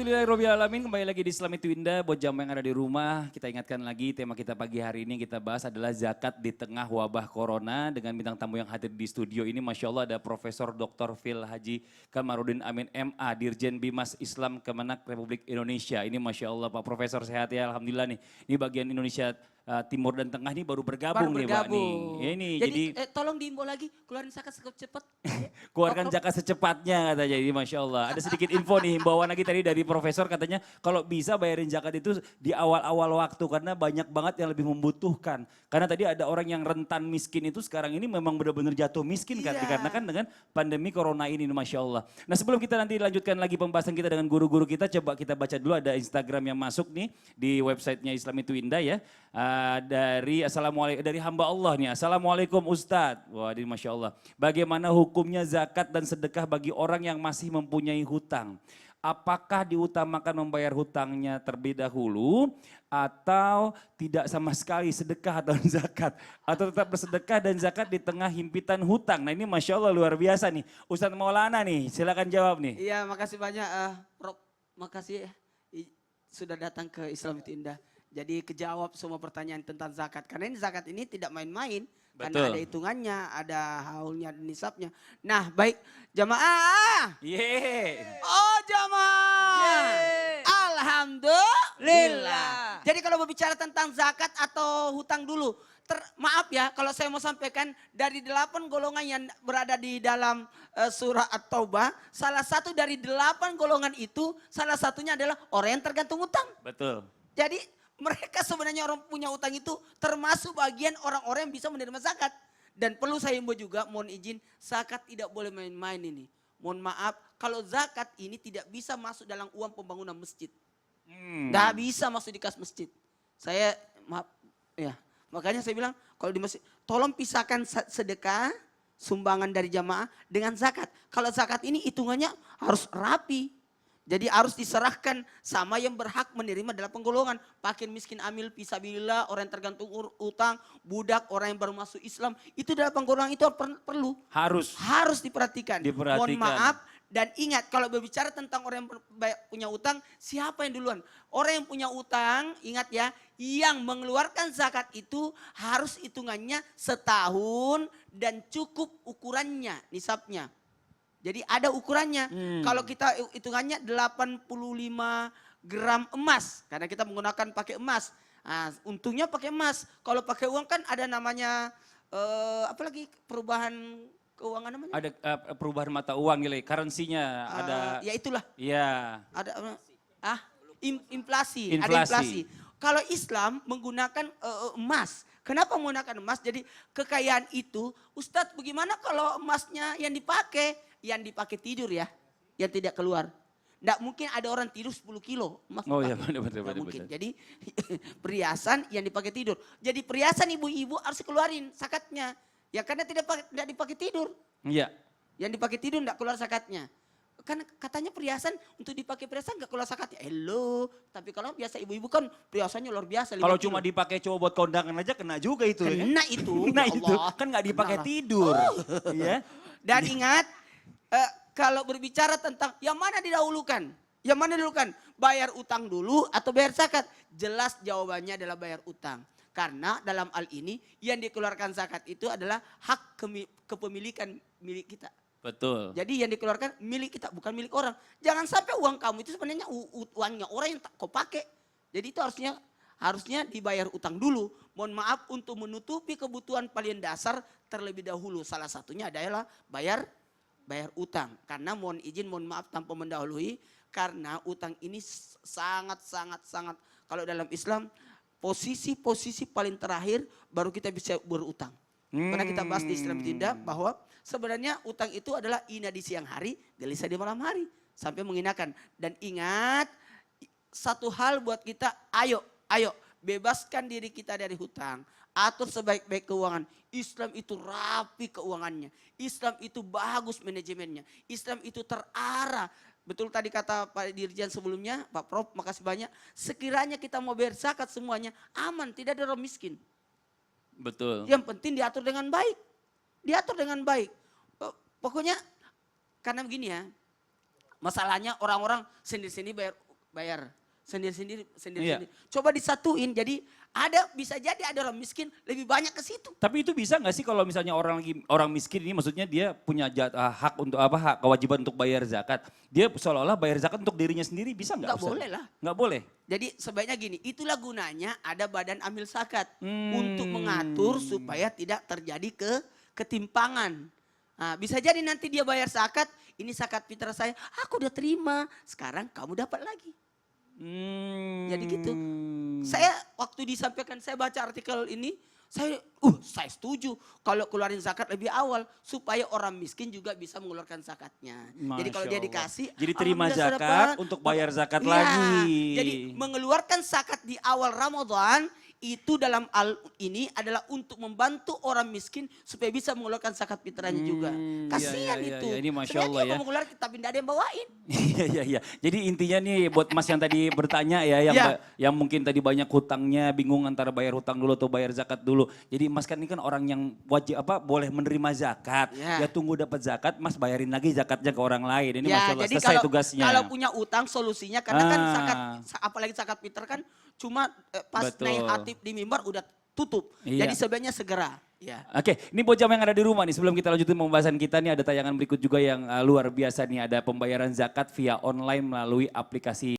Alhamdulillahirrahmanirrahim, kembali lagi di Islam itu Indah. Buat jamaah yang ada di rumah, kita ingatkan lagi tema kita pagi hari ini kita bahas adalah zakat di tengah wabah corona. Dengan bintang tamu yang hadir di studio ini, Masya Allah ada Profesor Dr. Phil Haji Kamarudin Amin MA, Dirjen Bimas Islam Kemenak Republik Indonesia. Ini Masya Allah Pak Profesor, sehat ya, Alhamdulillah nih. Ini bagian Indonesia Timur dan Tengah ini baru bergabung nih Pak nih. Ini jadi tolong diimbau lagi, keluarin zakat cepat. Keluarkan zakat secepatnya katanya, ini Masya Allah. Ada sedikit info nih, himbauan lagi tadi dari Profesor, katanya kalau bisa bayarin zakat itu di awal-awal waktu karena banyak banget yang lebih membutuhkan. Karena tadi ada orang yang rentan miskin itu sekarang ini memang benar-benar jatuh miskin kan, dikarenakan dengan pandemi corona ini, Masya Allah. Nah sebelum kita nanti lanjutkan lagi pembahasan kita dengan guru-guru kita, coba kita baca dulu ada Instagram yang masuk nih di websitenya Islam itu Indah ya. Dari hamba Allah nih, Assalamualaikum Ustadz. Wah ini Masya Allah. Bagaimana hukumnya zakat dan sedekah bagi orang yang masih mempunyai hutang? Apakah diutamakan membayar hutangnya terlebih dahulu atau tidak sama sekali sedekah atau zakat? Atau tetap bersedekah dan zakat di tengah himpitan hutang? Nah ini Masya Allah luar biasa nih. Ustadz Maulana nih, silakan jawab nih. Iya makasih banyak Prof, makasih ya sudah datang ke Islam itu Indah. Jadi kejawab semua pertanyaan tentang zakat. Karena ini zakat ini tidak main-main. Karena ada hitungannya, ada haulnya, ada nisabnya. Nah baik jamaah. Oh jamaah. Alhamdulillah. Jadi kalau berbicara tentang zakat atau hutang dulu. Maaf ya kalau saya mau sampaikan dari 8 golongan yang berada di dalam surah At-Taubah. Salah satu dari 8 golongan itu salah satunya adalah orang yang tergantung hutang. Betul. Jadi mereka sebenarnya orang punya utang itu termasuk bagian orang-orang yang bisa menerima zakat. Dan perlu saya himbau juga, mohon izin, zakat tidak boleh main-main ini. Mohon maaf, kalau zakat ini tidak bisa masuk dalam uang pembangunan masjid. Tidak bisa masuk di kas masjid. Saya, maaf, ya. Makanya saya bilang, kalau di masjid, tolong pisahkan sedekah, sumbangan dari jamaah dengan zakat. Kalau zakat ini hitungannya harus rapi. Jadi harus diserahkan sama yang berhak menerima 8 golongan. Fakir, miskin, amil, fisabilillah, orang yang tergantung utang, budak, orang yang baru masuk Islam. Itu 8 golongan itu perlu. Harus diperhatikan. Mohon maaf dan ingat kalau berbicara tentang orang yang punya utang, siapa yang duluan? Orang yang punya utang, ingat ya, yang mengeluarkan zakat itu harus hitungannya setahun dan cukup ukurannya, nisabnya. Jadi ada ukurannya. Kalau kita hitungannya 85 gram emas. Karena kita menggunakan pakai emas. Nah, untungnya pakai emas. Kalau pakai uang kan ada namanya, apalagi perubahan keuangan namanya? Ada perubahan mata uang, currency-nya ada. Ya itulah. Iya. Ada inflasi. Ada inflasi. Kalau Islam menggunakan emas. Kenapa menggunakan emas? Jadi kekayaan itu, Ustadz bagaimana kalau emasnya yang dipakai? Yang dipakai tidur ya, yang tidak keluar. Nggak mungkin ada orang tidur 10 kilo. Emas iya benar. Mungkin. Jadi perhiasan yang dipakai tidur. Jadi perhiasan ibu-ibu harus keluarin zakatnya. Ya karena tidak dipakai tidur. Iya. Yang dipakai tidur nggak keluar zakatnya. Kan katanya perhiasan untuk dipakai perhiasan nggak keluar zakatnya. Tapi kalau biasa ibu-ibu kan perhiasannya luar biasa. Kalau cuma dipakai cowok buat kondangan aja kena juga itu. Kena itu. Kena itu. Kan nggak dipakai tidur. Iya. Dan ingat kalau berbicara tentang yang mana didahulukan? Yang mana didahulukan? Bayar utang dulu atau bayar zakat? Jelas jawabannya adalah bayar utang. Karena dalam hal ini yang dikeluarkan zakat itu adalah hak kepemilikan milik kita. Betul. Jadi yang dikeluarkan milik kita, bukan milik orang. Jangan sampai uang kamu itu sebenarnya uangnya orang yang kau pakai. Jadi itu harusnya dibayar utang dulu. Mohon maaf untuk menutupi kebutuhan paling dasar terlebih dahulu. Salah satunya adalah bayar utang. Karena mohon maaf tanpa mendahului. Karena utang ini sangat kalau dalam Islam posisi paling terakhir baru kita bisa berutang. Karena kita bahas di Islam Tindak bahwa sebenarnya utang itu adalah ina di siang hari, gelisah di malam hari. Sampai menghinakan. Dan ingat satu hal buat kita, ayo bebaskan diri kita dari hutang. Atur sebaik-baik keuangan. Islam itu rapi keuangannya. Islam itu bagus manajemennya. Islam itu terarah. Betul tadi kata Pak Dirjen sebelumnya, Pak Prof, makasih banyak. Sekiranya kita mau bayar zakat semuanya, aman, tidak ada orang miskin. Betul. Yang penting diatur dengan baik. Diatur dengan baik. Pokoknya karena begini ya, masalahnya orang-orang sendiri-sendiri bayar bayar sendiri-sendiri. Iya. Coba disatuin, jadi bisa jadi ada orang miskin lebih banyak ke situ. Tapi itu bisa nggak sih kalau misalnya orang miskin ini maksudnya dia punya hak untuk hak kewajiban untuk bayar zakat. Dia seolah-olah bayar zakat untuk dirinya sendiri, bisa nggak? Nggak boleh lah. Nggak boleh? Jadi sebaiknya gini, itulah gunanya ada badan amil zakat untuk mengatur supaya tidak terjadi ketimpangan. Nah, bisa jadi nanti dia bayar zakat, ini zakat fitrah saya, aku udah terima, sekarang kamu dapat lagi. Jadi gitu. Saya waktu disampaikan, saya baca artikel ini, saya setuju kalau keluarin zakat lebih awal supaya orang miskin juga bisa mengeluarkan zakatnya. Jadi kalau dia dikasih, jadi terima alhamdulillah sudah, zakat Pak. untuk bayar zakat Iya, lagi. Jadi mengeluarkan zakat di awal Ramadan itu dalam ini adalah untuk membantu orang miskin supaya bisa mengeluarkan zakat fitrahnya juga. Kasihan iya, itu. iya, ini Masya Sebenarnya Allah dia ya. mau mengeluarkan tapi tidak ada yang bawain. Iya. Jadi intinya nih buat Mas yang tadi bertanya ya, yang mungkin tadi banyak hutangnya, bingung antara bayar hutang dulu atau bayar zakat dulu. Jadi Mas kan ini kan orang yang wajib boleh menerima zakat. Ya tunggu dapat zakat, Mas bayarin lagi zakatnya ke orang lain. Ini Masya Allah, jadi selesai tugasnya. kalau punya utang solusinya karena kan zakat, apalagi zakat fitrah kan cuma pas naik hatib di mimbar udah tutup. Iya. Jadi sebenarnya segera. Ya. Oke, ini buat jamaah yang ada di rumah nih, sebelum kita lanjutin pembahasan kita nih ada tayangan berikut juga yang luar biasa nih, ada pembayaran zakat via online melalui aplikasi